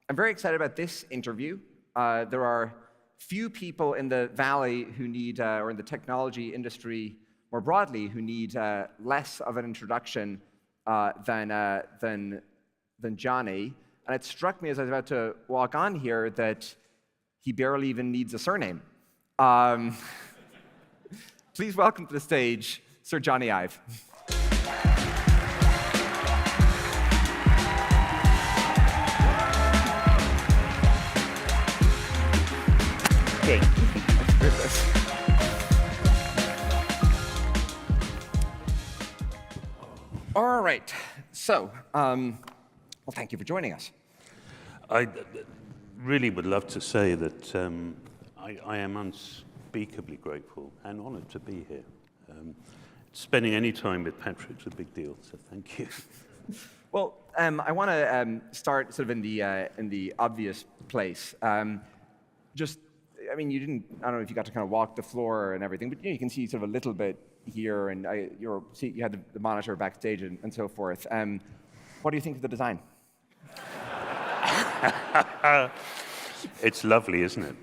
I'm very excited about this interview. There are few people in the Valley who need, or in the technology industry more broadly, who need less of an introduction than Jony. And it struck me as I was about to walk on here that he barely even needs a surname. Please welcome to the stage, Sir Jony Ive. Great. All right. So, well, thank you for joining us. I really would love to say that I am unspeakably grateful and honored to be here. Spending any time with Patrick's a big deal, so thank you. Well, I want to start sort of in the obvious place. I mean, you didn't, I don't know if you got to kind of walk the floor and everything, but you can see sort of a little bit here, and you had the monitor backstage and so forth. What do you think of the design? It's lovely, isn't it?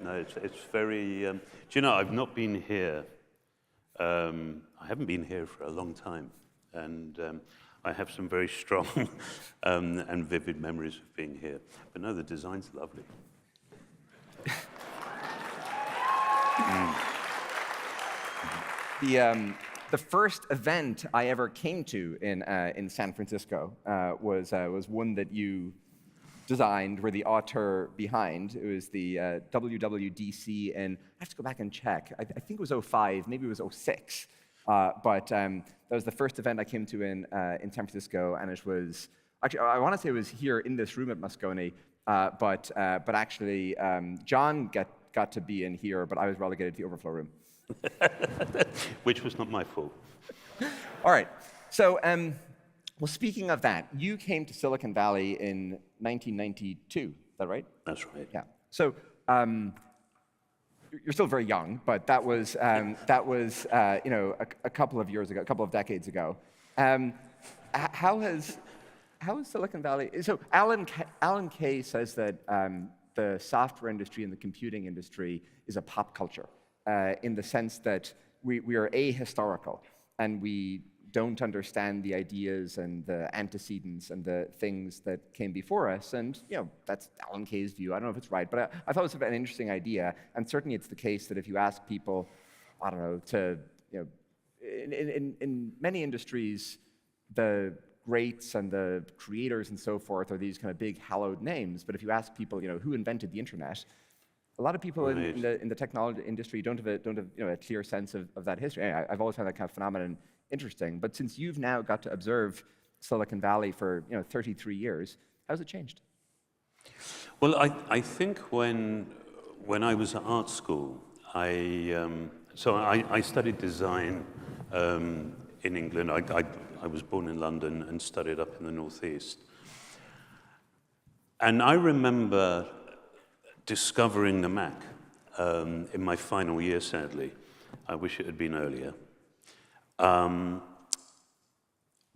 No, it's very, do you know, I've not been here, I haven't been here for a long time, and I have some very strong and vivid memories of being here. But no, the design's lovely. The first event I ever came to in San Francisco was one that you designed, were the author behind. It was the WWDC, and I have to go back and check. I think it was 05, maybe it was 06. But that was the first event I came to in San Francisco, and it was actually, I want to say it was here in this room at Moscone, but actually John got to be in here, but I was relegated to the overflow room. Which was not my fault. All right. So, well, speaking of that, you came to Silicon Valley in 1992. Is that right? That's right. Yeah. So, you're still very young, but that was you know, a couple of years ago, a couple of decades ago. How has Silicon Valley? So, Alan Kay says that the software industry and the computing industry is a pop culture, in the sense that we are ahistorical, and we don't understand the ideas and the antecedents and the things that came before us. And you know, that's Alan Kay's view. I don't know if it's right, but I thought it was an interesting idea. And certainly it's the case that if you ask people, I don't know, to, you know, in many industries, the greats and the creators and so forth are these kind of big hallowed names. But if you ask people, you know, who invented the internet, a lot of people in the technology industry don't have you know, a clear sense of that history. I've always found that kind of phenomenon interesting. But since you've now got to observe Silicon Valley for 33 years, how's it changed? Well, I think when I was at art school, I studied design in England. I was born in London and studied up in the Northeast. And I remember discovering the Mac in my final year, sadly. I wish it had been earlier.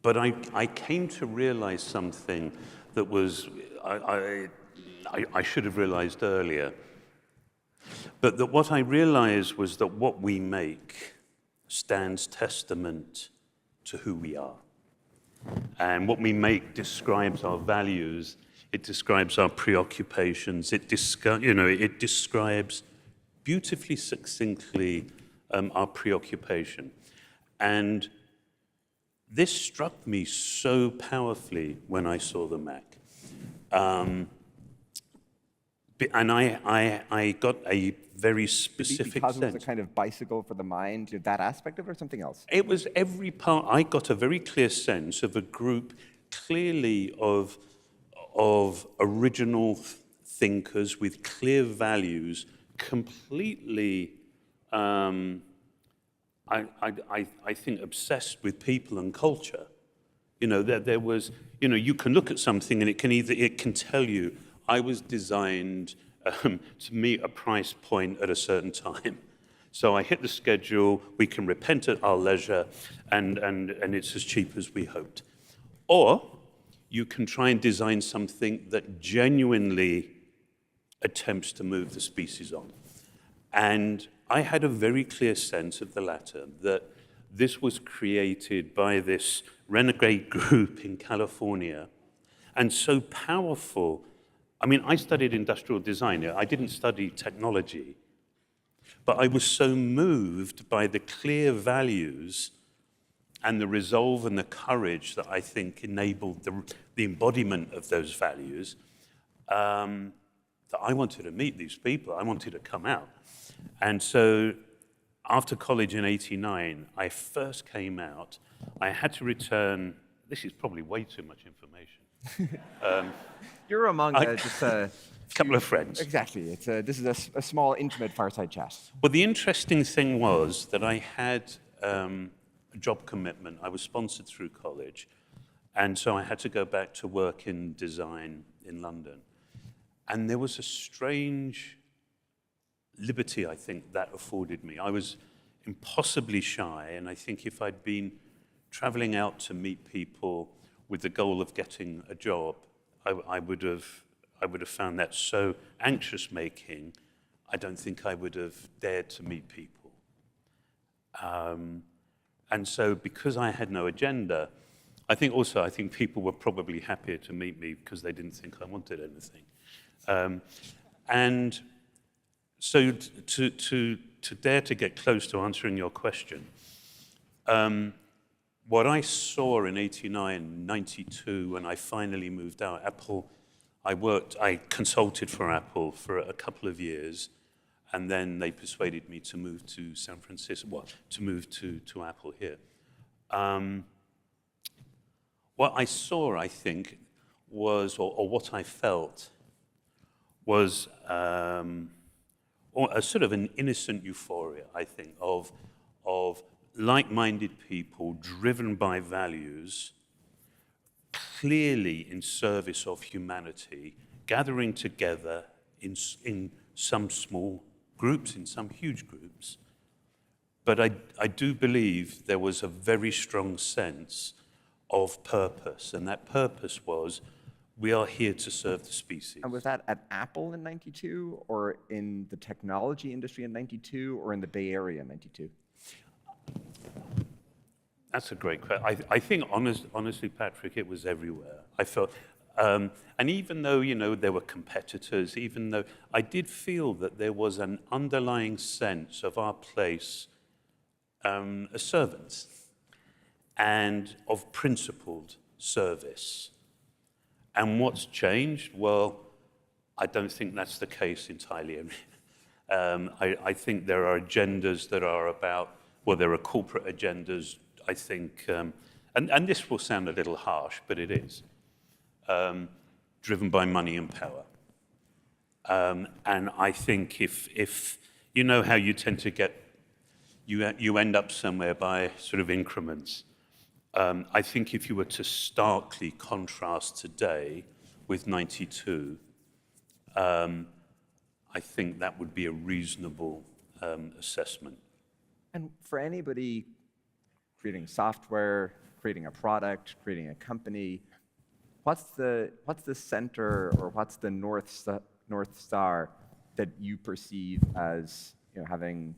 But I came to realize something that was, I should have realized earlier. But that what I realized was that what we make stands testament to who we are. And what we make describes our values. It describes our preoccupations. It describes beautifully, succinctly our preoccupation. And this struck me so powerfully when I saw the Mac. And I got a very specific because sense. It was a kind of bicycle for the mind, that aspect of it, or something else? It was every part. I got a very clear sense of a group clearly of original thinkers with clear values, completely, I think, obsessed with people and culture. You know, there was, you know, you can look at something and it can tell you, I was designed to meet a price point at a certain time. So I hit the schedule, we can repent at our leisure, and it's as cheap as we hoped. Or you can try and design something that genuinely attempts to move the species on. And I had a very clear sense of the latter, that this was created by this renegade group in California, and so powerful. I mean, I studied industrial design. I didn't study technology, but I was so moved by the clear values and the resolve and the courage that I think enabled the embodiment of those values, that I wanted to meet these people. I wanted to come out. And so after college in '89, I first came out. I had to return. This is probably way too much information. You're among just a couple of friends. Exactly. This is a small, intimate fireside chat. Well, the interesting thing was that I had a job commitment. I was sponsored through college, and so I had to go back to work in design in London. And there was a strange liberty, I think, that afforded me. I was impossibly shy, and I think if I'd been traveling out to meet people with the goal of getting a job, I would have found that so anxious-making, I don't think I would have dared to meet people. And so because I had no agenda, I think people were probably happier to meet me because they didn't think I wanted anything. And so to dare to get close to answering your question, what I saw in '89, '92, when I finally moved out, I consulted for Apple for a couple of years, and then they persuaded me to move to San Francisco, to move to Apple here. What I saw, I think, was, or what I felt, was a sort of an innocent euphoria, I think, of like-minded people driven by values, clearly in service of humanity, gathering together in some small groups, in some huge groups. But I do believe there was a very strong sense of purpose, and that purpose was, we are here to serve the species. And was that at Apple in '92, or in the technology industry in '92, or in the Bay Area in '92? That's a great question. I think, honestly, Patrick, it was everywhere. I felt, and even though, there were competitors, even though I did feel that there was an underlying sense of our place as servants and of principled service. And what's changed? Well, I don't think that's the case entirely. I think there are agendas that are about, well, there are corporate agendas, I think, and this will sound a little harsh, but it is, driven by money and power. And I think if you know how you tend to get, you end up somewhere by sort of increments. I think if you were to starkly contrast today with '92, I think that would be a reasonable assessment. And for anybody creating software, creating a product, creating a company, what's the center, or what's the North Star that you perceive as having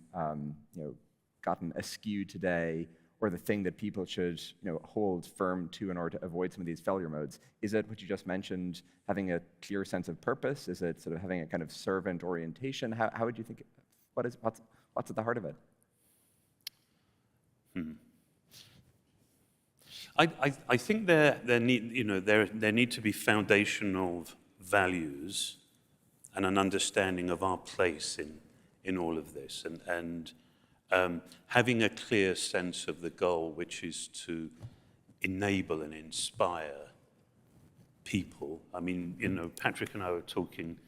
gotten askew today, or the thing that people should hold firm to in order to avoid some of these failure modes? Is it what you just mentioned, having a clear sense of purpose? Is it sort of having a kind of servant orientation? How would you think? What's at the heart of it? I think there need to be foundational values and an understanding of our place in all of this, and having a clear sense of the goal, which is to enable and inspire people. I mean, Patrick and I were talking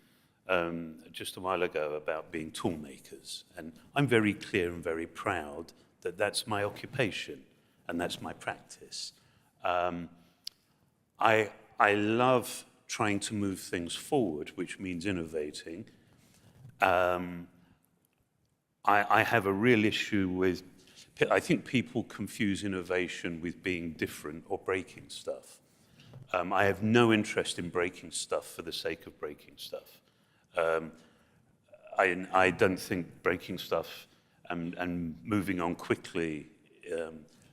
just a while ago about being tool makers, and I'm very clear and very proud that that's my occupation and that's my practice. I love trying to move things forward, which means innovating. I have a real issue with, I think people confuse innovation with being different or breaking stuff. I have no interest in breaking stuff for the sake of breaking stuff. I don't think breaking stuff and moving on quickly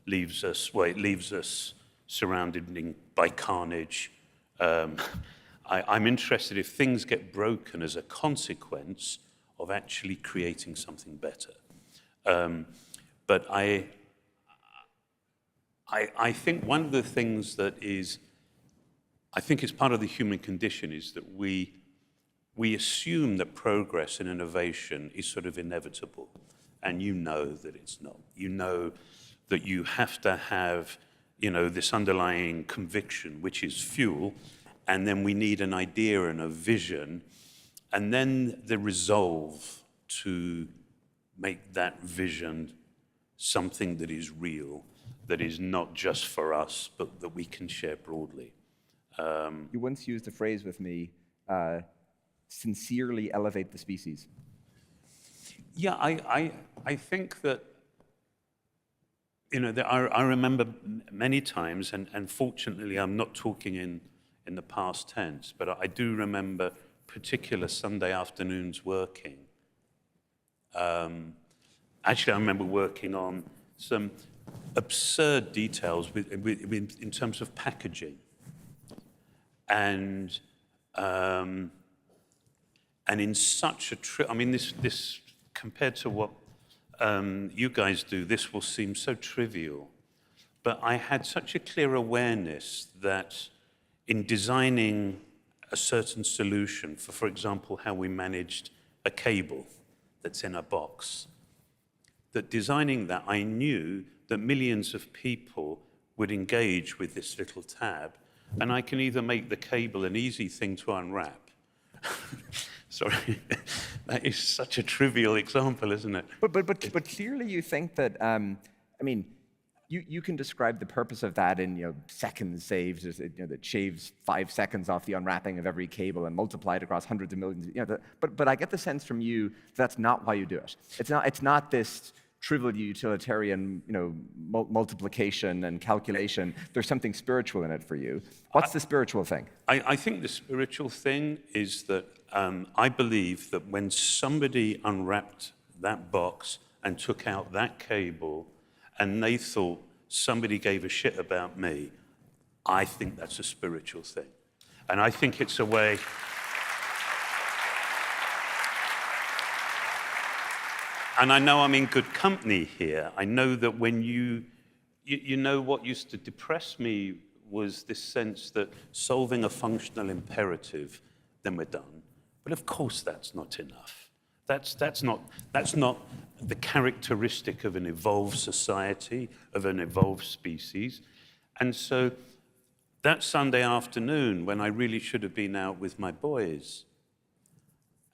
leaves us surrounded by carnage. I'm interested if things get broken as a consequence of actually creating something better. But I think one of the things that I think is part of the human condition is that we assume that progress and innovation is sort of inevitable. And you know that it's not. You know that you have to have, this underlying conviction, which is fuel, and then we need an idea and a vision, and then the resolve to make that vision something that is real, that is not just for us, but that we can share broadly. You once used a phrase with me, sincerely elevate the species. Yeah, I think that, I remember many times, and fortunately I'm not talking in the past tense, but I do remember particular Sunday afternoons working. Actually, I remember working on some absurd details in terms of packaging. And in such this compared to what you guys do, this will seem so trivial. But I had such a clear awareness that in designing a certain solution for example, how we managed a cable that's in a box, that designing that, I knew that millions of people would engage with this little tab, and I can either make the cable an easy thing to unwrap. Sorry, that is such a trivial example, isn't it? But clearly you think that, you can describe the purpose of that in seconds saved, that shaves 5 seconds off the unwrapping of every cable and multiply it across hundreds of millions. But I get the sense from you that's not why you do it. It's not this trivial utilitarian multiplication and calculation. There's something spiritual in it for you. What's the spiritual thing? I think the spiritual thing is that I believe that when somebody unwrapped that box and took out that cable and they thought somebody gave a shit about me, I think that's a spiritual thing. And I think it's a way... And I know I'm in good company here. I know that when you know what used to depress me was this sense that solving a functional imperative, then we're done. But of course that's not enough. That's not the characteristic of an evolved society, of an evolved species. And so that Sunday afternoon, when I really should have been out with my boys,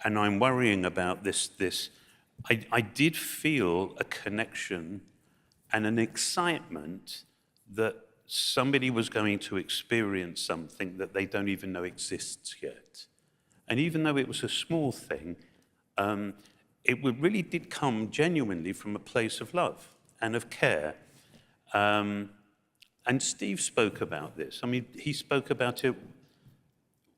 and I'm worrying about this, I did feel a connection and an excitement that somebody was going to experience something that they don't even know exists yet. And even though it was a small thing, it really did come genuinely from a place of love and of care. And Steve spoke about this. He spoke about it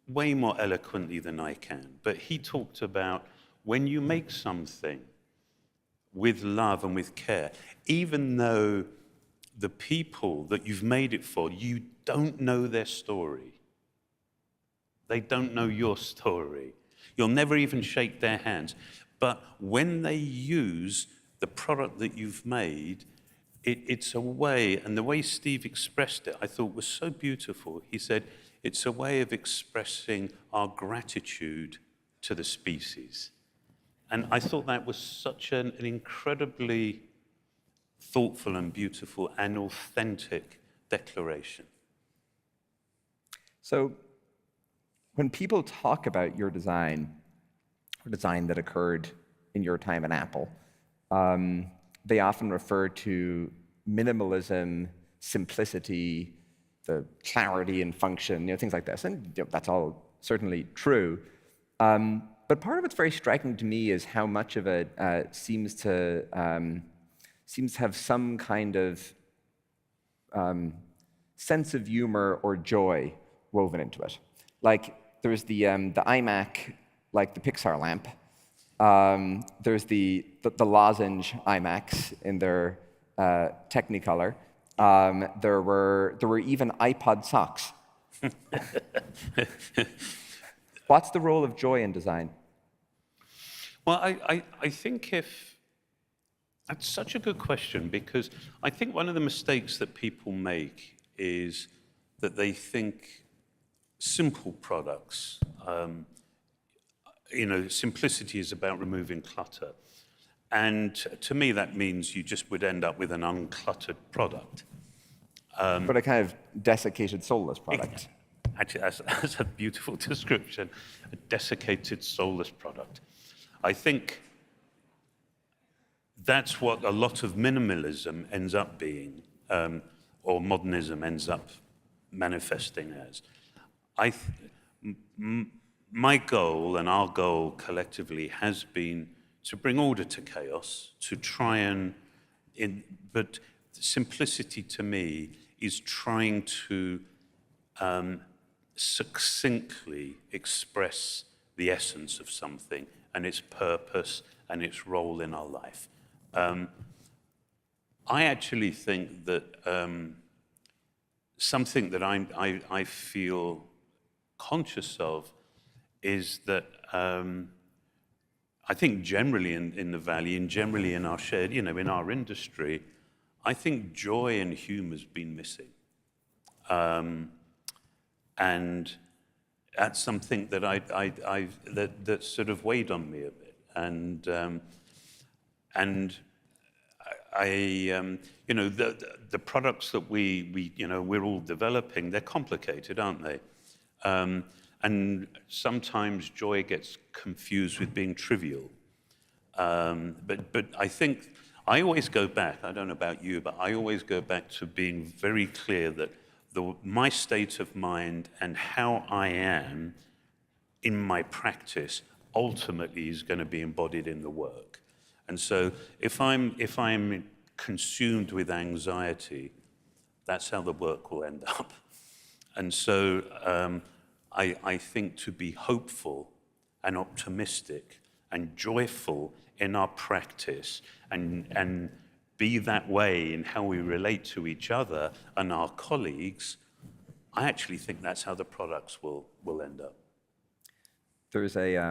way more eloquently than I can, but he talked about when you make something with love and with care, even though the people that you've made it for, you don't know their story. They don't know your story. You'll never even shake their hands. But when they use the product that you've made, it's a way, and the way Steve expressed it, I thought was so beautiful. He said, it's a way of expressing our gratitude to the species. And I thought that was such an incredibly thoughtful and beautiful and authentic declaration. So when people talk about your design, or design that occurred in your time at Apple, they often refer to minimalism, simplicity, the clarity and function, things like this. And that's all certainly true. But part of what's very striking to me is how much of it seems to have some kind of sense of humor or joy woven into it. Like there's the iMac, like the Pixar lamp. There's the lozenge iMacs in their Technicolor. There were even iPod socks. What's the role of joy in design? Well, I think that's such a good question, because I think one of the mistakes that people make is that they think simple products, simplicity is about removing clutter. And to me, that means you just would end up with an uncluttered product. But a kind of desiccated, soulless product. Actually, that's a beautiful description, a desiccated, soulless product. I think that's what a lot of minimalism ends up being, or modernism ends up manifesting as. My goal and our goal collectively has been to bring order to chaos, to try but simplicity to me is trying to succinctly express the essence of something and its purpose and its role in our life. I actually think that something that I feel conscious of is that I think generally in the Valley and generally in our shared, in our industry, I think joy and humor has been missing. And that's something that that sort of weighed on me a bit. And the products that we're all developing, they're complicated, aren't they? And sometimes joy gets confused with being trivial. But I think I always go back, I don't know about you, but I always go back to being very clear that my state of mind and how I am in my practice ultimately is going to be embodied in the work. And so if I'm consumed with anxiety, that's how the work will end up. And so I think to be hopeful and optimistic and joyful in our practice and be that way in how we relate to each other and our colleagues, I actually think that's how the products will end up. There's a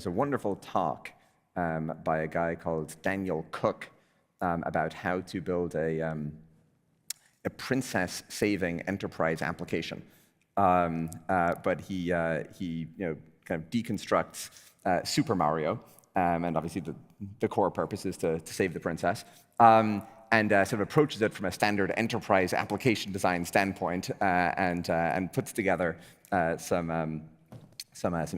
wonderful talk by a guy called Daniel Cook about how to build a princess-saving enterprise application. But he kind of deconstructs Super Mario, and obviously the core purpose is to save the princess, and sort of approaches it from a standard enterprise application design standpoint, and puts together some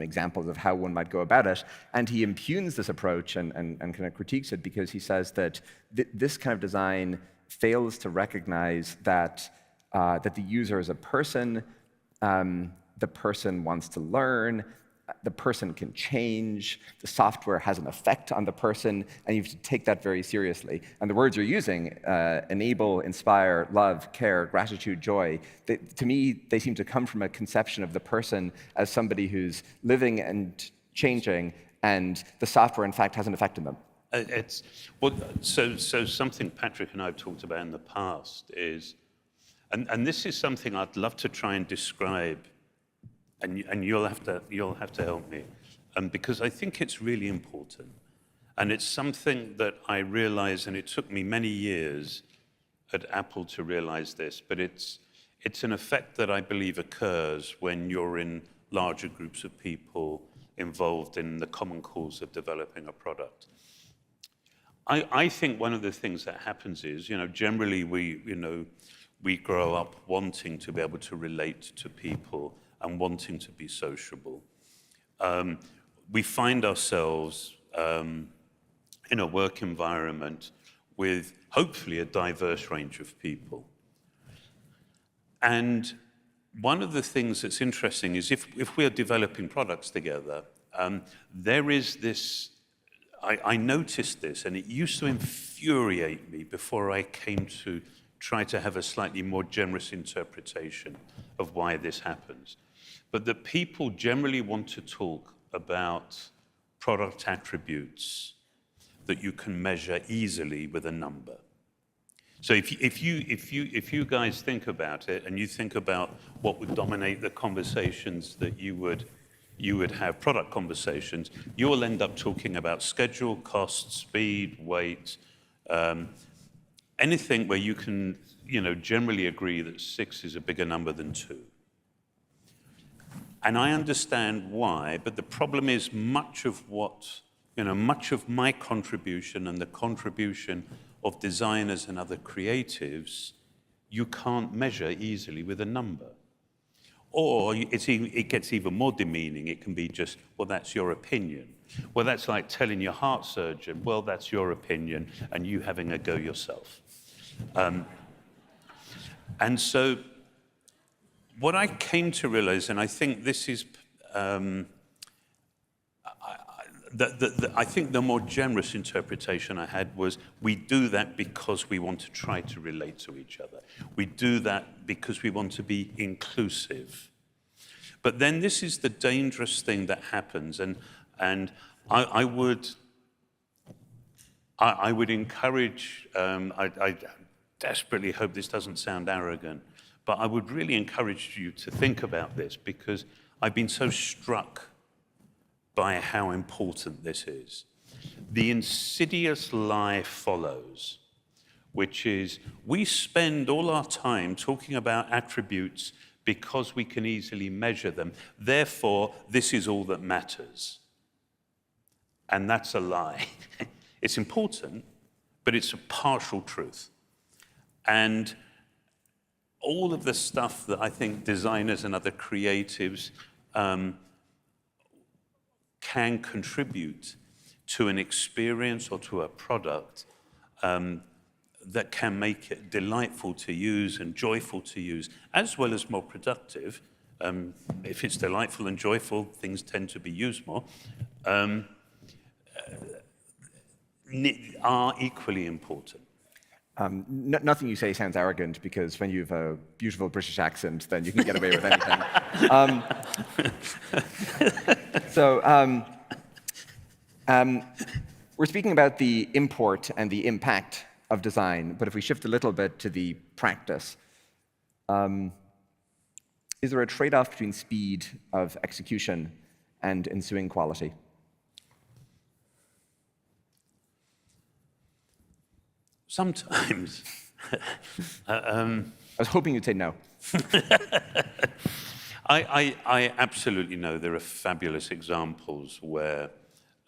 examples of how one might go about it. And he impugns this approach and kind of critiques it because he says that this kind of design fails to recognize that the user is a person, the person wants to learn, the person can change, the software has an effect on the person, and you have to take that very seriously. And the words you're using, enable, inspire, love, care, gratitude, joy, to me, they seem to come from a conception of the person as somebody who's living and changing, and the software, in fact, has an effect on them. So something Patrick and I have talked about in the past is, and this is something I'd love to try and describe, and you'll have to help me, because I think it's really important, and it's something that I realize, and it took me many years at Apple to realize this, but it's an effect that I believe occurs when you're in larger groups of people involved in the common cause of developing a product. I think one of the things that happens is, generally we grow up wanting to be able to relate to people and wanting to be sociable. We find ourselves in a work environment with hopefully a diverse range of people. And one of the things that's interesting is if we are developing products together, there is this, I noticed this, and it used to infuriate me before I came to try to have a slightly more generous interpretation of why this happens. But that people generally want to talk about product attributes that you can measure easily with a number. So if you guys think about it, and you think about what would dominate the conversations that you would have, product conversations, you'll end up talking about schedule, cost, speed, weight, anything where you can, generally agree that 6 is a bigger number than 2. And I understand why, but the problem is much of my contribution and the contribution of designers and other creatives, you can't measure easily with a number. Or it gets even more demeaning. It can be just, well, that's your opinion. Well, that's like telling your heart surgeon, well, that's your opinion, and you having a go yourself. And so what I came to realize, and I think this is, I think the more generous interpretation I had was, we do that because we want to try to relate to each other. We do that because we want to be inclusive. But then this is the dangerous thing that happens, and I would encourage, I desperately hope this doesn't sound arrogant, but I would really encourage you to think about this, because I've been so struck by how important this is. The insidious lie follows, which is we spend all our time talking about attributes because we can easily measure them. Therefore, this is all that matters. And that's a lie. It's important, but it's a partial truth. And all of the stuff that I think designers and other creatives can contribute to an experience or to a product that can make it delightful to use and joyful to use, as well as more productive. If it's delightful and joyful, things tend to be used more, are equally important. Nothing you say sounds arrogant, because when you have a beautiful British accent, then you can get away with anything. We're speaking about the import and the impact of design, but if we shift a little bit to the practice, is there a trade-off between speed of execution and ensuing quality? Sometimes. I was hoping you'd say no. I absolutely know there are fabulous examples where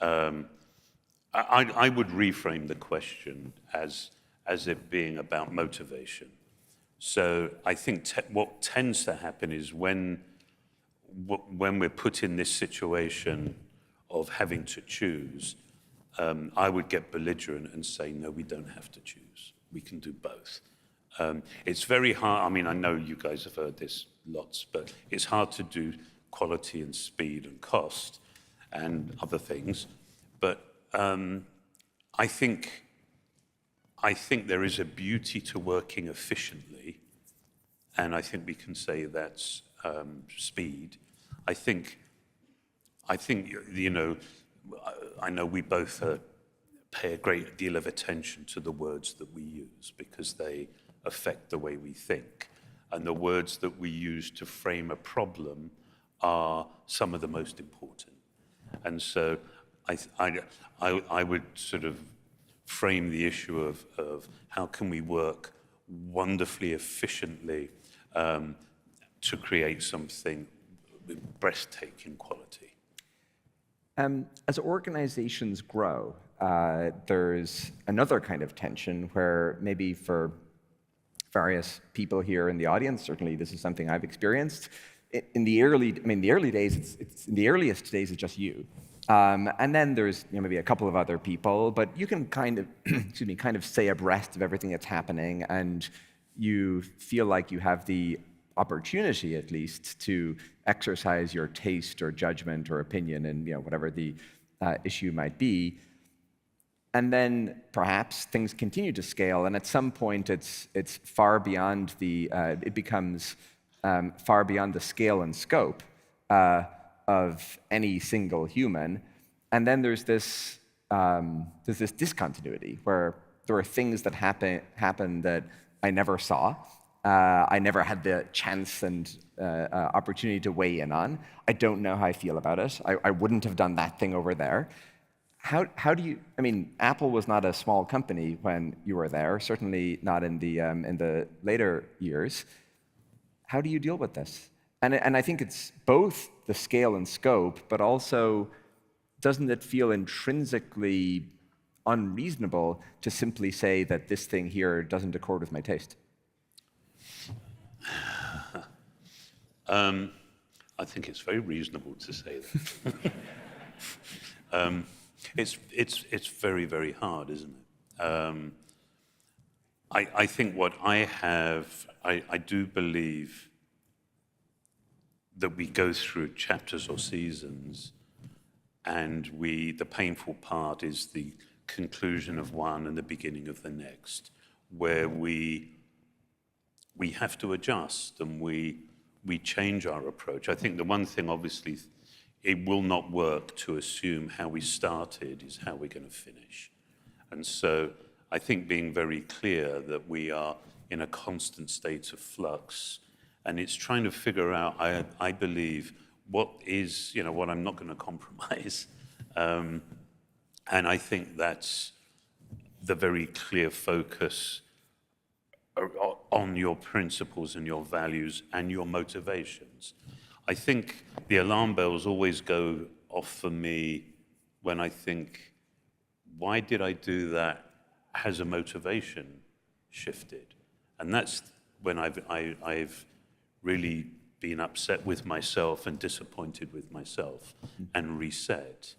I would reframe the question as it being about motivation. So I think what tends to happen is when we're put in this situation of having to choose, I would get belligerent and say, no, we don't have to choose. We can do both. It's very hard. I mean, I know you guys have heard this lots, but it's hard to do quality and speed and cost and other things. But I think there is a beauty to working efficiently, and I think we can say that's speed. I think I know we both pay a great deal of attention to the words that we use, because they affect the way we think. And the words that we use to frame a problem are some of the most important. And so I would sort of frame the issue of how can we work wonderfully efficiently to create something with breathtaking quality. As organizations grow, there's another kind of tension where maybe for various people here in the audience, certainly this is something I've experienced. In the early days, in the earliest days, it's just you. And then there's maybe a couple of other people, but you can kind of stay abreast of everything that's happening, and you feel like you have the opportunity, at least, to exercise your taste or judgment or opinion in whatever the issue might be. And then perhaps things continue to scale, and at some point it's far beyond it becomes far beyond the scale and scope of any single human. And then there's this discontinuity where there are things that happen that I never saw. I never had the chance and opportunity to weigh in on. I don't know how I feel about it. I wouldn't have done that thing over there. How do you? I mean, Apple was not a small company when you were there. Certainly not in the later years. How do you deal with this? And I think it's both the scale and scope, but also, doesn't it feel intrinsically unreasonable to simply say that this thing here doesn't accord with my taste? I think it's very reasonable to say that. It's very, very hard, isn't it? I think what I do believe that we go through chapters or seasons, and the painful part is the conclusion of one and the beginning of the next, where we have to adjust and we change our approach. I think the one thing, obviously, it will not work to assume how we started is how we're going to finish. And so I think being very clear that we are in a constant state of flux, and it's trying to figure out, I believe, what I'm not going to compromise. And I think that's the very clear focus on your principles and your values and your motivations. I think the alarm bells always go off for me when I think, why did I do that? Has a motivation shifted? And that's when I've really been upset with myself and disappointed with myself and reset.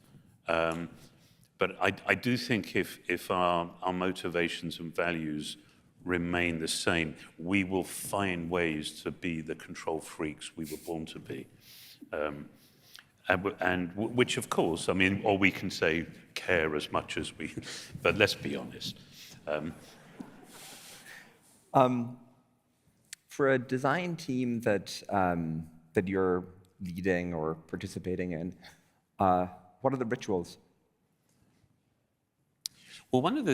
But I do think if our motivations and values remain the same, we will find ways to be the control freaks we were born to be. And which, of course, I mean, or we can say care as much as we, but let's be honest. For a design team that you're leading or participating in, what are the rituals? Well, one of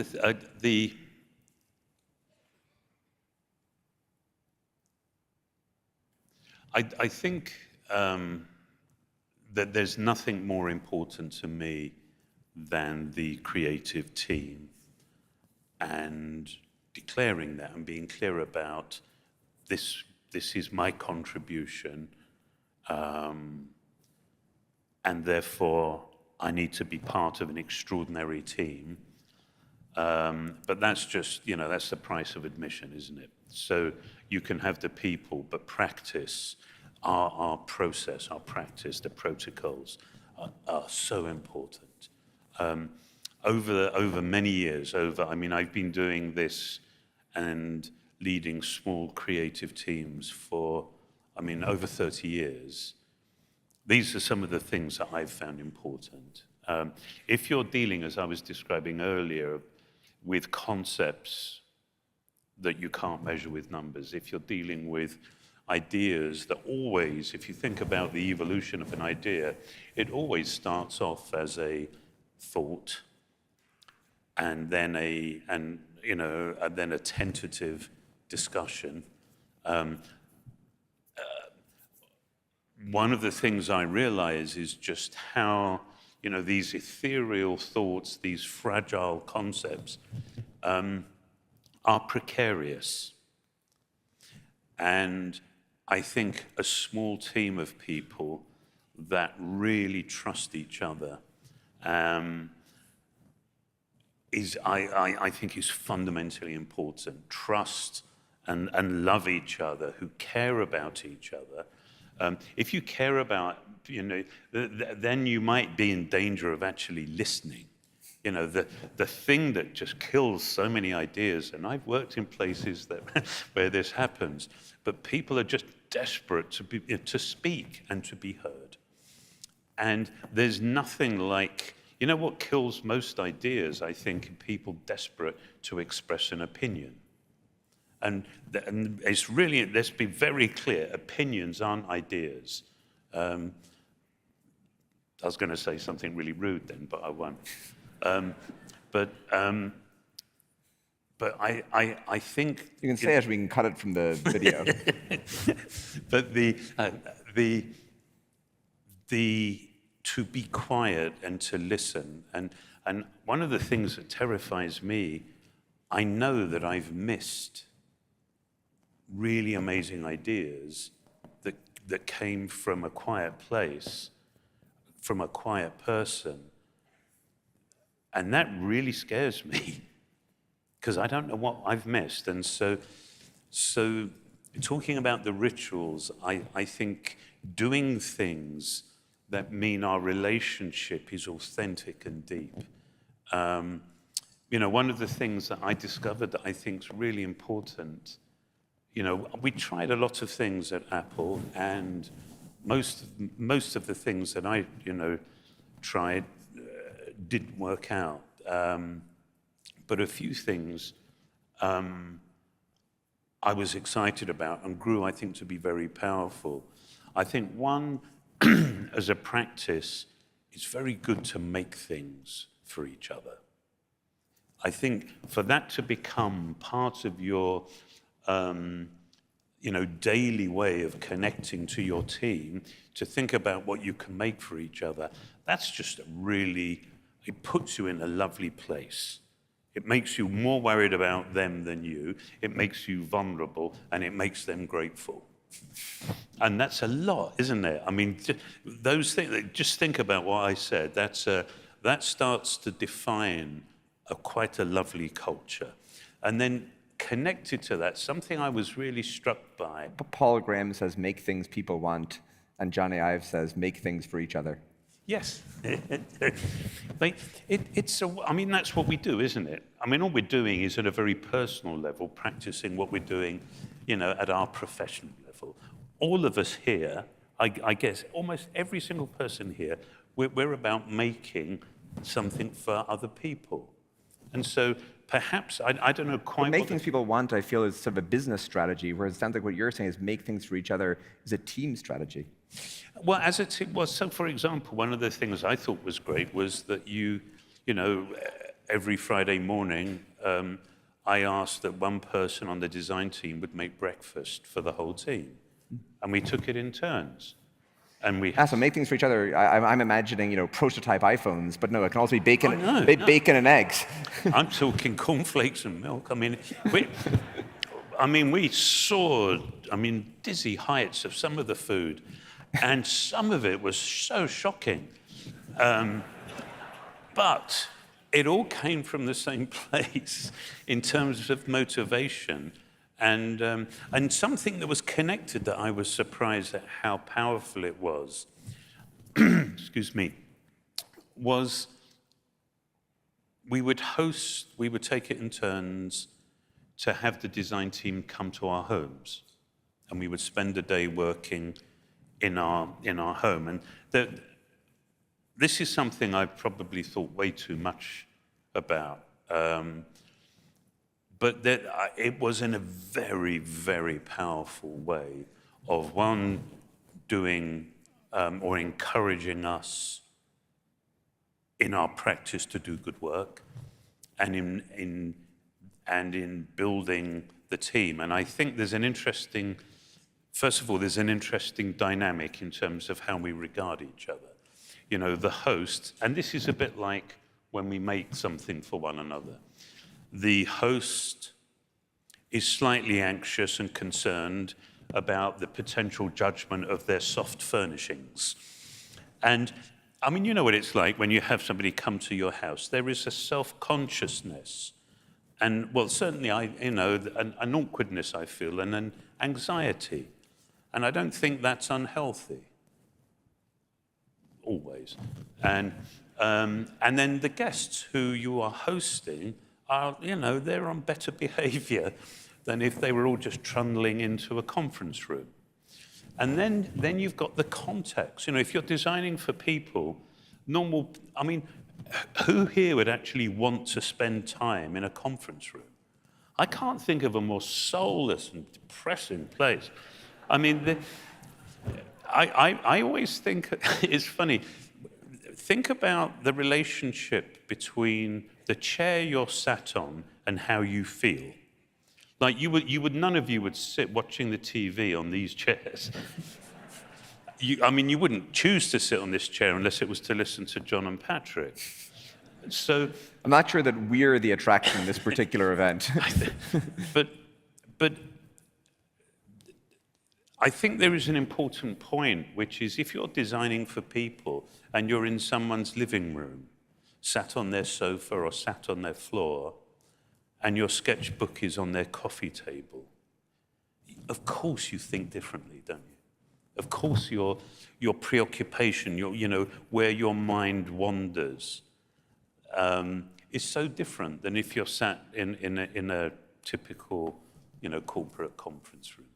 I think that there's nothing more important to me than the creative team, and declaring that and being clear about this is my contribution, and therefore I need to be part of an extraordinary team. But that's just, that's the price of admission, isn't it? So you can have the people, but practice, our process, our practice, the protocols are so important. Over many years, I've been doing this and leading small creative teams for, over 30 years. These are some of the things that I've found important. If you're dealing, as I was describing earlier, with concepts that you can't measure with numbers, if you're dealing with ideas that always, if you think about the evolution of an idea, it always starts off as a thought, and then a tentative discussion. One of the things I realize is just how, these ethereal thoughts, these fragile concepts, are precarious. And I think a small team of people that really trust each other I think is fundamentally important. Trust and love each other, who care about each other. If you care about, then you might be in danger of actually listening. The thing that just kills so many ideas, and I've worked in places where this happens, but people are just desperate to speak and to be heard. And there's nothing like You know what kills most ideas, I think, people desperate to express an opinion. And it's really, let's be very clear, opinions aren't ideas. I was going to say something really rude then, but I won't. But I think... You can say it, we can cut it from the video. But to be quiet and to listen, and one of the things that terrifies me, I know that I've missed really amazing ideas that came from a quiet place, from a quiet person. And that really scares me, because I don't know what I've missed. And so talking about the rituals, I think doing things that mean our relationship is authentic and deep. One of the things that I discovered that I think is really important, we tried a lot of things at Apple, and most of the things that I, tried didn't work out. But a few things I was excited about and grew, I think, to be very powerful. I think one, as a practice, it's very good to make things for each other. I think for that to become part of your daily way of connecting to your team, to think about what you can make for each other, that's just it puts you in a lovely place. It makes you more worried about them than you. It makes you vulnerable, and it makes them grateful. And that's a lot, isn't it? I mean, those things, just think about what I said. That starts to define quite a lovely culture. And then connected to that, something I was really struck by. Paul Graham says, make things people want, and Jony Ive says, make things for each other. Yes. That's what we do, isn't it? I mean, all we're doing is at a very personal level, practicing what we're doing, at our professional level. All of us here, I guess, almost every single person here, we're about making something for other people. And so perhaps, I don't know quite make things people want, I feel, is sort of a business strategy, whereas it sounds like what you're saying is make things for each other is a team strategy. Well, as it was, so for example, one of the things I thought was great was that every Friday morning, I asked that one person on the design team would make breakfast for the whole team. And we took it in turns. And we so make things for each other. I'm imagining, prototype iPhones, but no, it can also be bacon, bacon and eggs. I'm talking cornflakes and milk. I mean, we soared, dizzy heights of some of the food, and some of it was so shocking. But it all came from the same place in terms of motivation. And something that was connected that I was surprised at how powerful it was, excuse me, was we would take it in turns to have the design team come to our homes. And we would spend a day working in our home. And this is something I've probably thought way too much about. But it was in a very, very powerful way of one doing or encouraging us in our practice to do good work, and in building the team. And I think there's an interesting dynamic in terms of how we regard each other. The host, and this is a bit like when we make something for one another. The host is slightly anxious and concerned about the potential judgment of their soft furnishings. And, you know what it's like when you have somebody come to your house. There is a self-consciousness. And, well, certainly, an awkwardness, I feel, and an anxiety. And I don't think that's unhealthy. Always. And then the guests who you are hosting are, they're on better behavior than if they were all just trundling into a conference room. And then you've got the context. If you're designing for people, who here would actually want to spend time in a conference room? I can't think of a more soulless and depressing place. I mean, I always think, it's funny, think about the relationship between the chair you're sat on and how you feel. Like none of you would sit watching the TV on these chairs. I mean, you wouldn't choose to sit on this chair unless it was to listen to John and Patrick. So I'm not sure that we're the attraction in this particular event. but I think there is an important point, which is if you're designing for people and you're in someone's living room, sat on their sofa or sat on their floor, and your sketchbook is on their coffee table, of course you think differently, don't you? Of course your preoccupation, where your mind wanders, is so different than if you're sat in a typical, corporate conference room.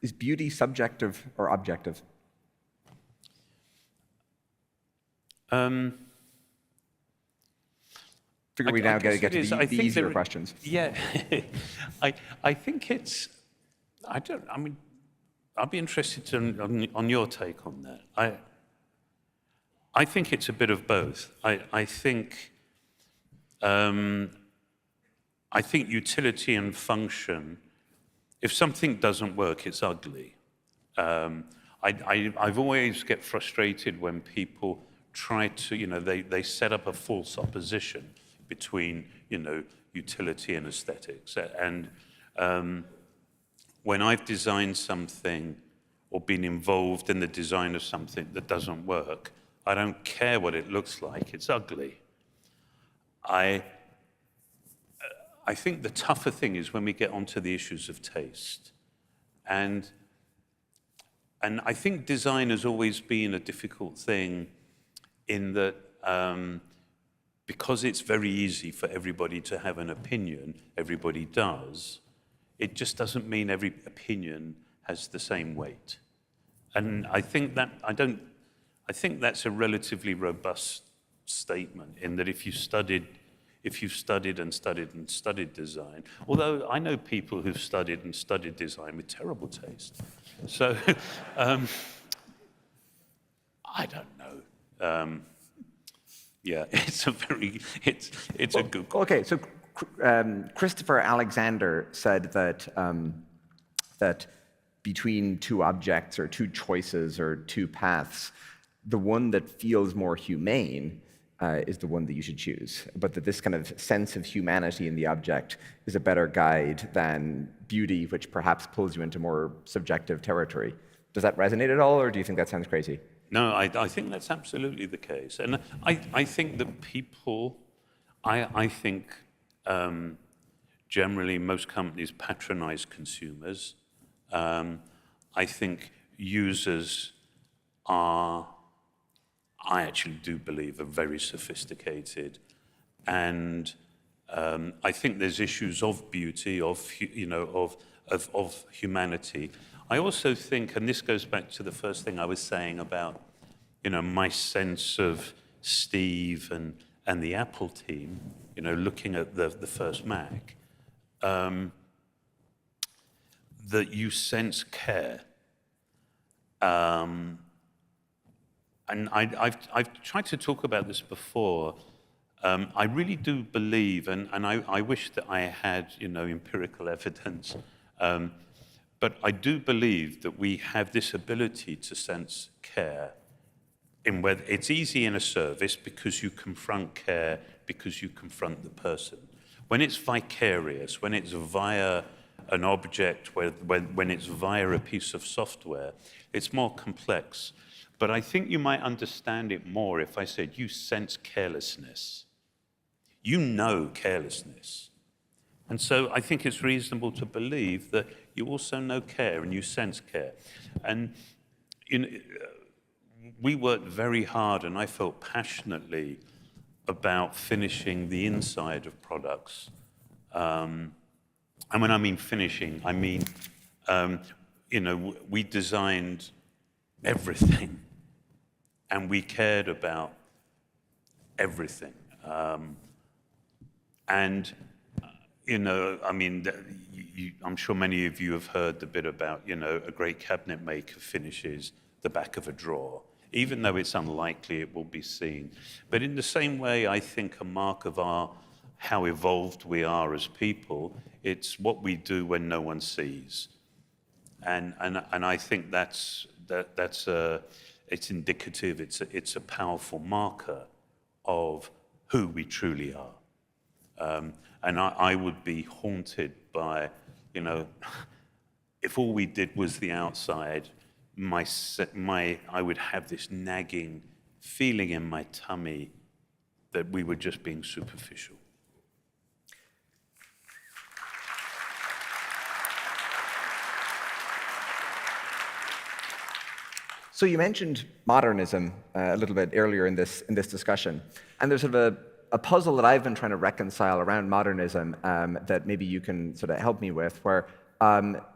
Is beauty subjective or objective? Figure we now get to the easier questions. Yeah, I think it's. I'd be interested on your take on that. I think it's a bit of both. I think utility and function. If something doesn't work, it's ugly. I've always get frustrated when people try to, they set up a false opposition between, utility and aesthetics. And when I've designed something or been involved in the design of something that doesn't work, I don't care what it looks like, it's ugly. I think the tougher thing is when we get onto the issues of taste. And I think design has always been a difficult thing in that because it's very easy for everybody to have an opinion, everybody does, it just doesn't mean every opinion has the same weight. And I think that's a relatively robust statement in that if you've studied and studied design, although I know people who've studied and studied design with terrible taste. So, I don't know. Yeah, it's a good question. Okay, so Christopher Alexander said that that between two objects or two choices or two paths, the one that feels more humane is the one that you should choose, but that this kind of sense of humanity in the object is a better guide than beauty, which perhaps pulls you into more subjective territory. Does that resonate at all, or do you think that sounds crazy? No, I think that's absolutely the case. And I think that people, I think generally most companies patronize consumers. I think users are, I actually do believe, are very sophisticated. And I think there's issues of beauty, of humanity. I also think, and this goes back to the first thing I was saying about, my sense of Steve and the Apple team, looking at the first Mac, that you sense care. And I've tried to talk about this before. I really do believe, and I wish that I had, empirical evidence, but I do believe that we have this ability to sense care. In whether it's easy in a service because you confront care, because you confront the person. When it's vicarious, when it's via an object, when it's via a piece of software, it's more complex. But I think you might understand it more if I said you sense carelessness. You know carelessness. And so I think it's reasonable to believe that you also know care and you sense care. And we worked very hard, and I felt passionately about finishing the inside of products. And when I mean finishing, I mean, we designed everything, and we cared about everything. I'm sure many of you have heard the bit about, a great cabinet maker finishes the back of a drawer, even though it's unlikely it will be seen. But in the same way, I think a mark of how evolved we are as people, it's what we do when no one sees. And I think it's indicative, it's a powerful marker of who we truly are. And I would be haunted by, if all we did was the outside, I would have this nagging feeling in my tummy that we were just being superficial. So you mentioned modernism a little bit earlier in this discussion, and there's sort of a puzzle that I've been trying to reconcile around modernism that maybe you can sort of help me with, where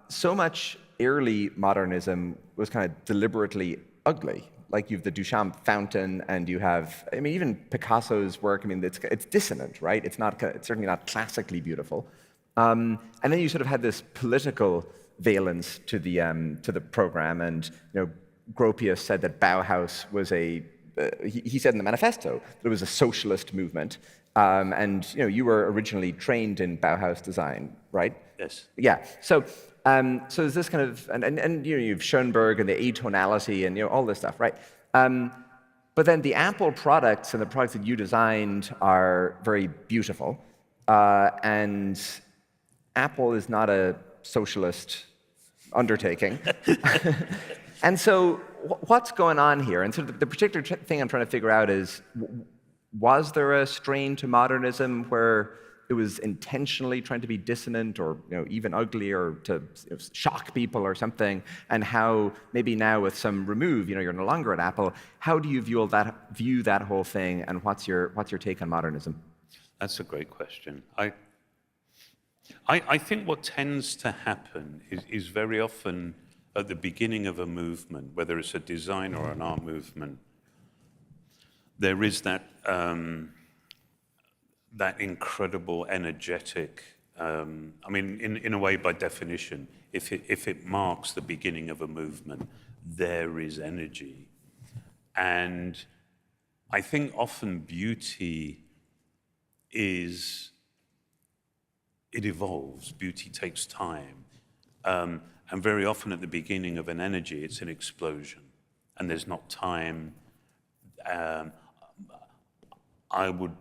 so much early modernism was kind of deliberately ugly. Like you have the Duchamp fountain, and you have, even Picasso's work. It's dissonant, right? It's certainly not classically beautiful. And then you sort of had this political valence to the program, and Gropius said that Bauhaus was he said in the manifesto that it was a socialist movement, and you were originally trained in Bauhaus design, right? Yes. Yeah. So is this kind of and you've Schoenberg and the atonality and all this stuff, right? But then the Apple products and the products that you designed are very beautiful, and Apple is not a socialist undertaking. And so what's going on here? And so the particular thing I'm trying to figure out is, was there a strain to modernism where it was intentionally trying to be dissonant or even ugly, or to shock people or something? And how maybe now with some remove, you're no longer at Apple, how do you view that whole thing, and what's your take on modernism? That's a great question. I think what tends to happen is very often at the beginning of a movement, whether it's a design or an art movement, there is that incredible energetic. In a way, by definition, if it marks the beginning of a movement, there is energy, and I think often beauty it evolves. Beauty takes time. And very often at the beginning of an energy, it's an explosion, and there's not time. I would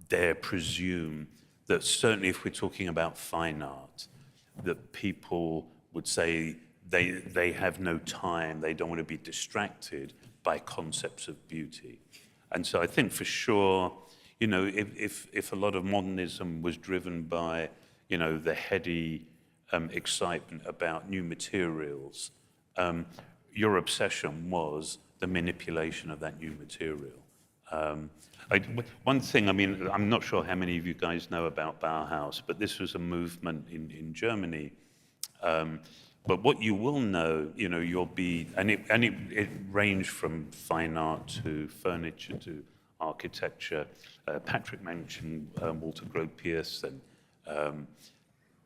dare presume that certainly if we're talking about fine art, that people would say they have no time, they don't want to be distracted by concepts of beauty. And so I think for sure, if a lot of modernism was driven by, the heady excitement about new materials, your obsession was the manipulation of that new material. One thing, I'm not sure how many of you guys know about Bauhaus, but this was a movement in Germany. But what you will know, it ranged from fine art to furniture to architecture. Patrick mentioned Walter Gropius, and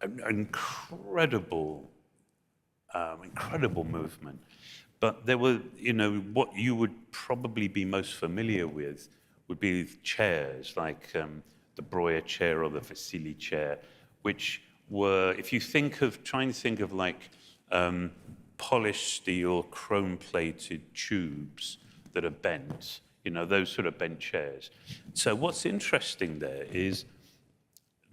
an incredible movement. But there were, what you would probably be most familiar with would be chairs, like the Breuer chair or the Vasily chair, which were, if you try and think of like polished steel, chrome-plated tubes that are bent, those sort of bent chairs. So what's interesting there is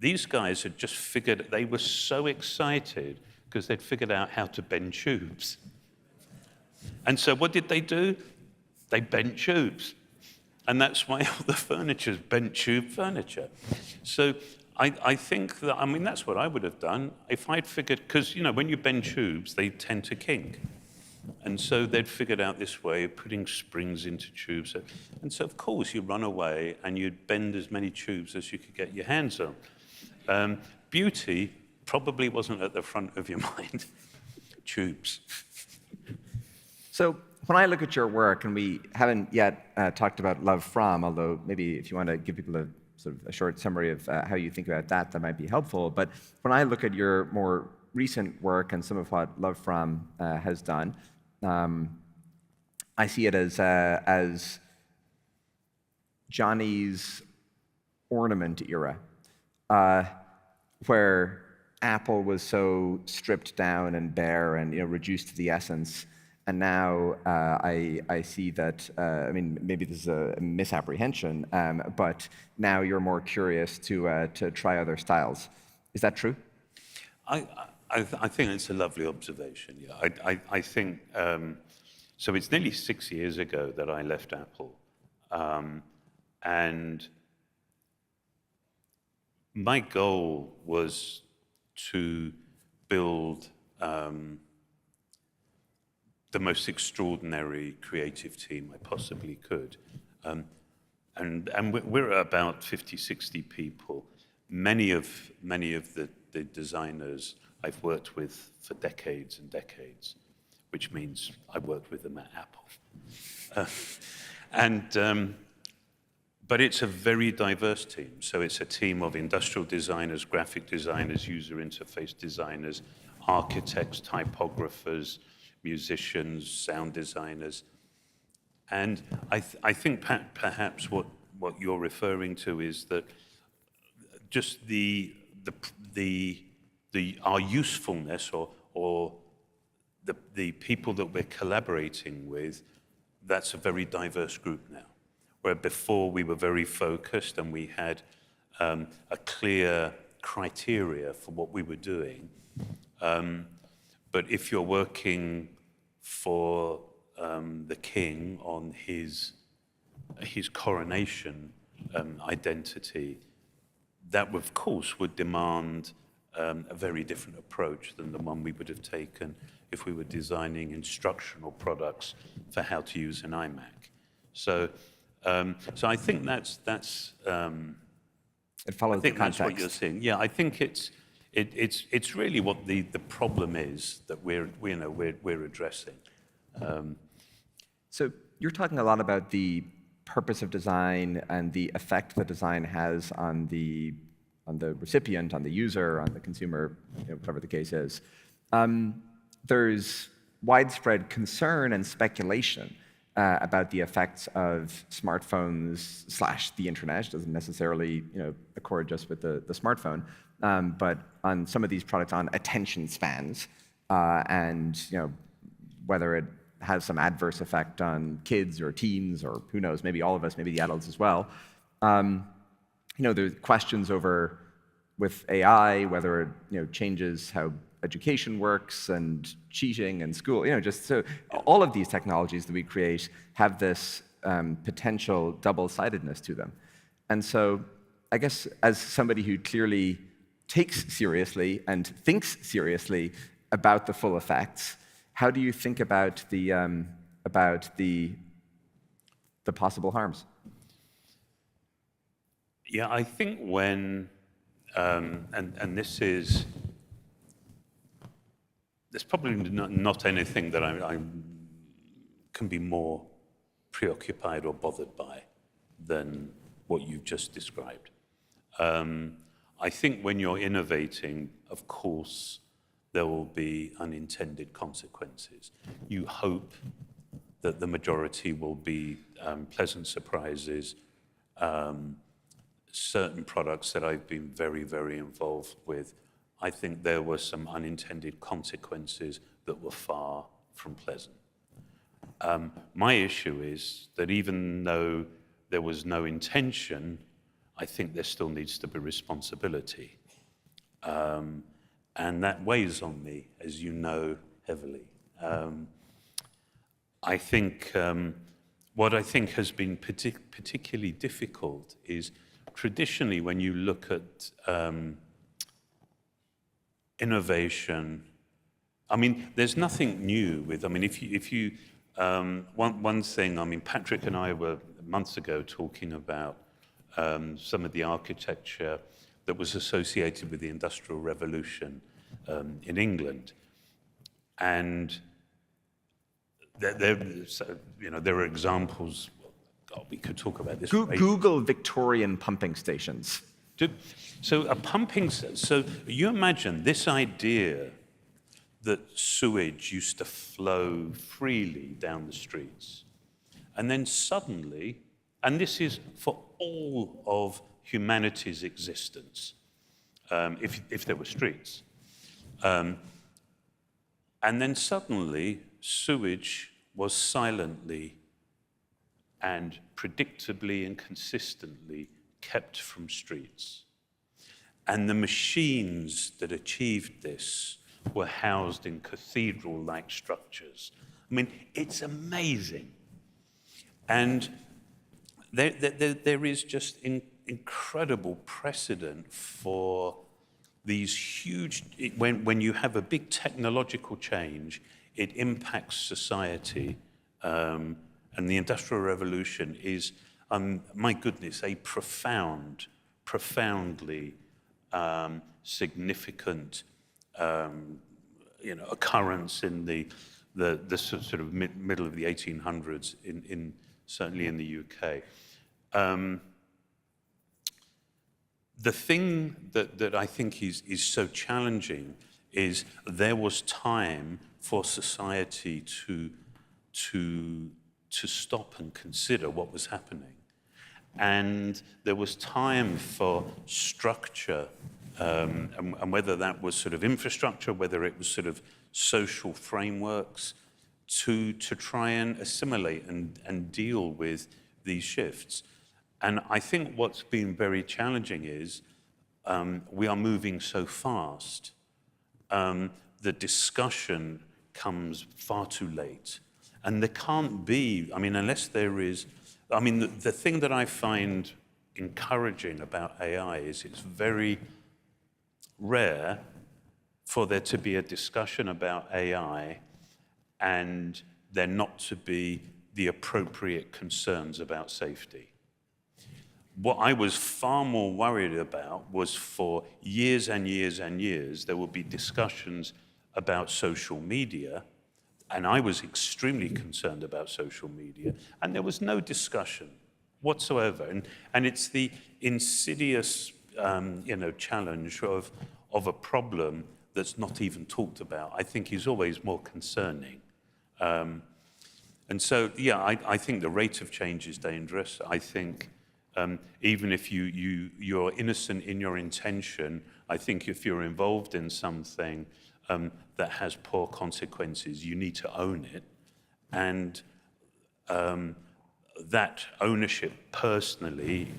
these guys had just figured, they were so excited because they'd figured out how to bend tubes. And so what did they do? They bent tubes. And that's why all the furniture is bent tube furniture. So I think that, that's what I would have done if I'd figured, because, when you bend tubes, they tend to kink. And so they'd figured out this way of putting springs into tubes. And so, of course, you'd run away and you'd bend as many tubes as you could get your hands on. Beauty probably wasn't at the front of your mind. Tubes. So when I look at your work, and we haven't yet talked about Love From, although maybe if you want to give people a sort of a short summary of how you think about that, that might be helpful. But when I look at your more recent work and some of what Love From has done, I see it as Johnny's ornament era, where Apple was so stripped down and bare and reduced to the essence. And now I see that, I mean, maybe this is a misapprehension, but now you're more curious to try other styles. Is that true? I think it's a lovely observation. Yeah, I think so. It's nearly 6 years ago that I left Apple, and my goal was to build the most extraordinary creative team I possibly could, and we're about 50, 60 people. Many of the designers I've worked with for decades and decades, which means I worked with them at Apple. But it's a very diverse team. So it's a team of industrial designers, graphic designers, user interface designers, architects, typographers, musicians, sound designers. And I think perhaps what you're referring to is that just our usefulness or the people that we're collaborating with, that's a very diverse group now. Where before we were very focused and we had a clear criteria for what we were doing. But if you're working for the king on his coronation identity, that of course would demand a very different approach than the one we would have taken if we were designing instructional products for how to use an iMac. So I think that's it follows the context. That's what you're seeing. Yeah, I think it's really what the problem is that we're addressing. So you're talking a lot about the purpose of design and the effect that design has on the recipient, on the user, on the consumer, whatever the case is. There's widespread concern and speculation about the effects of smartphones / the internet. It doesn't necessarily accord just with the smartphone, but on some of these products on attention spans, and whether it has some adverse effect on kids or teens or who knows, maybe all of us, maybe the adults as well. There's questions over with AI, whether it changes how education works and cheating and school, just so all of these technologies that we create have this potential double-sidedness to them. And so I guess as somebody who clearly takes seriously and thinks seriously about the full effects, how do you think about the possible harms? Yeah, I think when, and this is, there's probably not anything that I can be more preoccupied or bothered by than what you've just described. I think when you're innovating, of course, there will be unintended consequences. You hope that the majority will be pleasant surprises. Certain products that I've been very, very involved with, I think there were some unintended consequences that were far from pleasant. My issue is that even though there was no intention, I think there still needs to be responsibility. And that weighs on me, as you know, heavily. I think what I think has been particularly difficult is traditionally when you look at innovation, I mean, there's nothing new with, I mean, if you one thing, I mean, Patrick and I were months ago talking about some of the architecture that was associated with the Industrial Revolution in England. And there are examples. God, we could talk about this. Google Victorian pumping stations. So you imagine this idea that sewage used to flow freely down the streets. And then suddenly, and this is for all of humanity's existence, if there were streets. And then suddenly, sewage was silently and predictably and consistently kept from streets. And the machines that achieved this were housed in cathedral-like structures. I mean, it's amazing. And there is just incredible precedent for these huge, when you have a big technological change, it impacts society. And the Industrial Revolution is, my goodness, a profoundly significant occurrence in the sort of middle of the 1800s, certainly in the UK. The thing that I think is so challenging is there was time for society to stop and consider what was happening. And there was time for structure, and whether that was sort of infrastructure, whether it was sort of social frameworks, to try and assimilate and deal with these shifts. And I think what's been very challenging is we are moving so fast. The discussion comes far too late. And there can't be, unless there is, the thing that I find encouraging about AI is it's very rare for there to be a discussion about AI and there not to be the appropriate concerns about safety. What I was far more worried about was for years and years and years, there would be discussions about social media, and I was extremely concerned about social media, and there was no discussion whatsoever. And it's the insidious, challenge of a problem that's not even talked about, I think is always more concerning. And so, I think the rate of change is dangerous. I think even if you're innocent in your intention, I think if you're involved in something that has poor consequences, you need to own it. And that ownership personally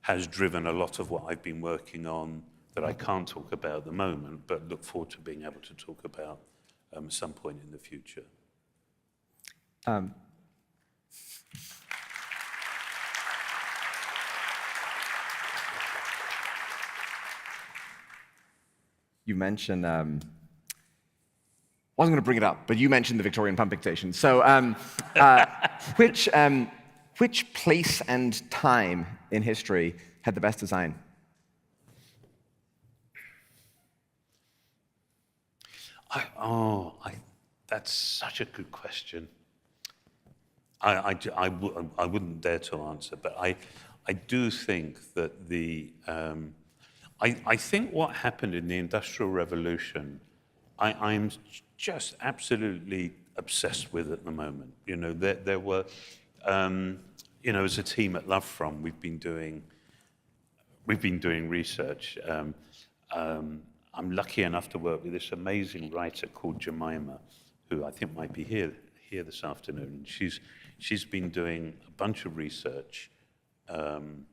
has driven a lot of what I've been working on that I can't talk about at the moment, but look forward to being able to talk about at some point in the future. You mentioned, I wasn't going to bring it up, but you mentioned the Victorian pumping station. So which place and time in history had the best design? That's such a good question. I wouldn't dare to answer, but I do think that I think what happened in the Industrial Revolution, I'm just absolutely obsessed with at the moment. There were, as a team at Love From, we've been doing research. I'm lucky enough to work with this amazing writer called Jemima, who I think might be here this afternoon. She's been doing a bunch of research on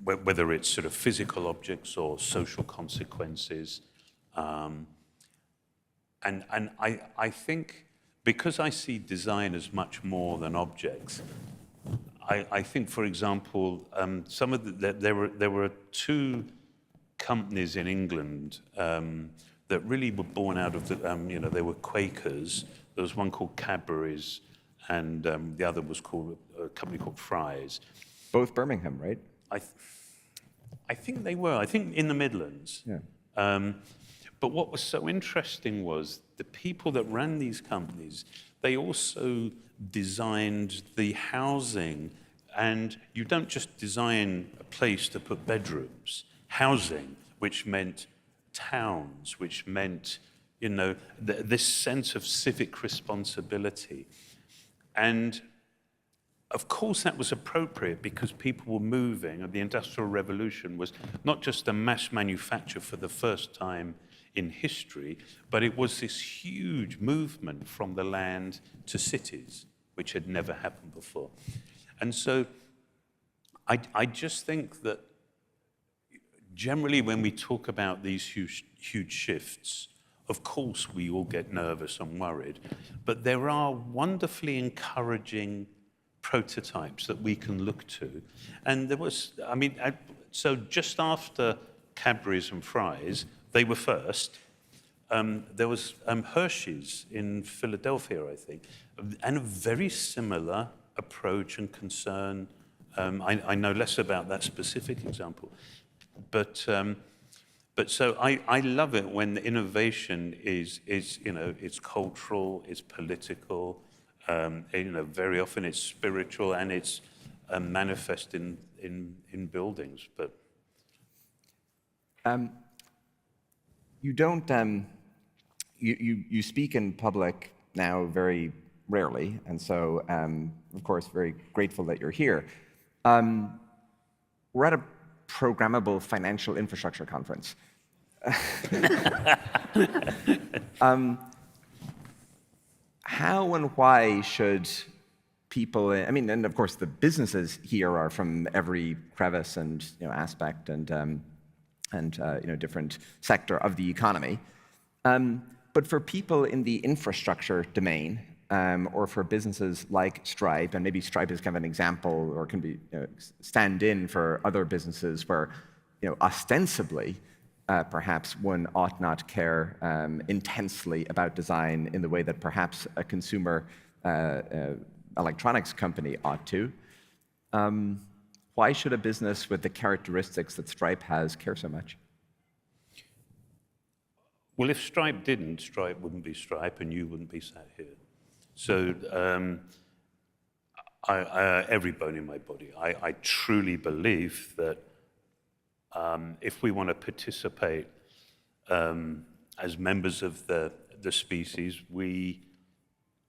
whether it's sort of physical objects or social consequences. And I think because I see design as much more than objects, I think, for example, there were two companies in England that really were born out of they were Quakers. There was one called Cadbury's, and the other was called a company called Fry's. both Birmingham, right? I think they were. I think in the Midlands. Yeah. But what was so interesting was the people that ran these companies, they also designed the housing. And you don't just design a place to put bedrooms. Housing, which meant towns, which meant, this sense of civic responsibility. And of course, that was appropriate because people were moving, and the Industrial Revolution was not just a mass manufacture for the first time in history, but it was this huge movement from the land to cities, which had never happened before. And so I just think that generally when we talk about these huge shifts, of course we all get nervous and worried, but there are wonderfully encouraging prototypes that we can look to. And there was, so just after Cadbury's and Fry's, they were first. There was Hershey's in Philadelphia, I think, and a very similar approach and concern. I know less about that specific example, but so I love it when the innovation is it's cultural, it's political, very often it's spiritual and it's manifest in buildings. But you don't you speak in public now very rarely, and so of course very grateful that you're here. We're at a programmable financial infrastructure conference. How and why should people, and of course the businesses here are from every crevice and aspect and different sector of the economy. But for people in the infrastructure domain, or for businesses like Stripe, and maybe Stripe is kind of an example or can be stand in for other businesses where ostensibly perhaps one ought not care intensely about design in the way that perhaps a consumer electronics company ought to. Why should a business with the characteristics that Stripe has care so much? Well, if Stripe didn't, Stripe wouldn't be Stripe and you wouldn't be sat here. So every bone in my body, I truly believe that if we want to participate as members of the species,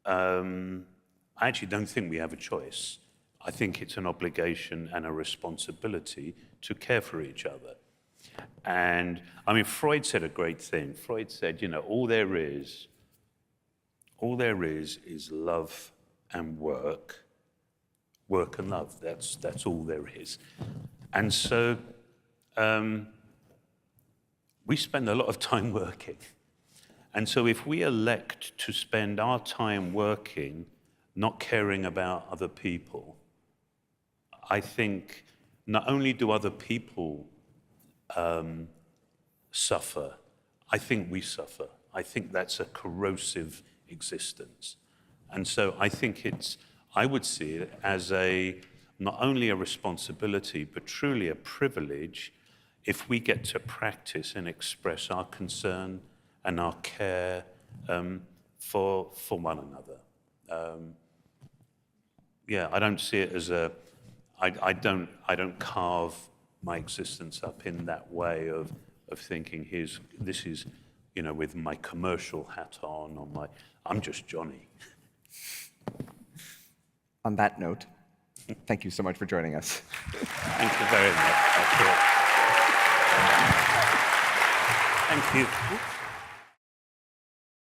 I actually don't think we have a choice. I think it's an obligation and a responsibility to care for each other. And Freud said a great thing. Freud said, all there is love and work and love. That's all there is. And so we spend a lot of time working. And so if we elect to spend our time working, not caring about other people, I think not only do other people suffer, I think we suffer. I think that's a corrosive existence. And so I think I would see it as not only a responsibility, but truly a privilege if we get to practice and express our concern and our care for one another. I don't see it as I don't carve my existence up in that way of thinking this is with my commercial hat on, or I'm just Johnny. On that note, thank you so much for joining us. Thank you very much. Thank you.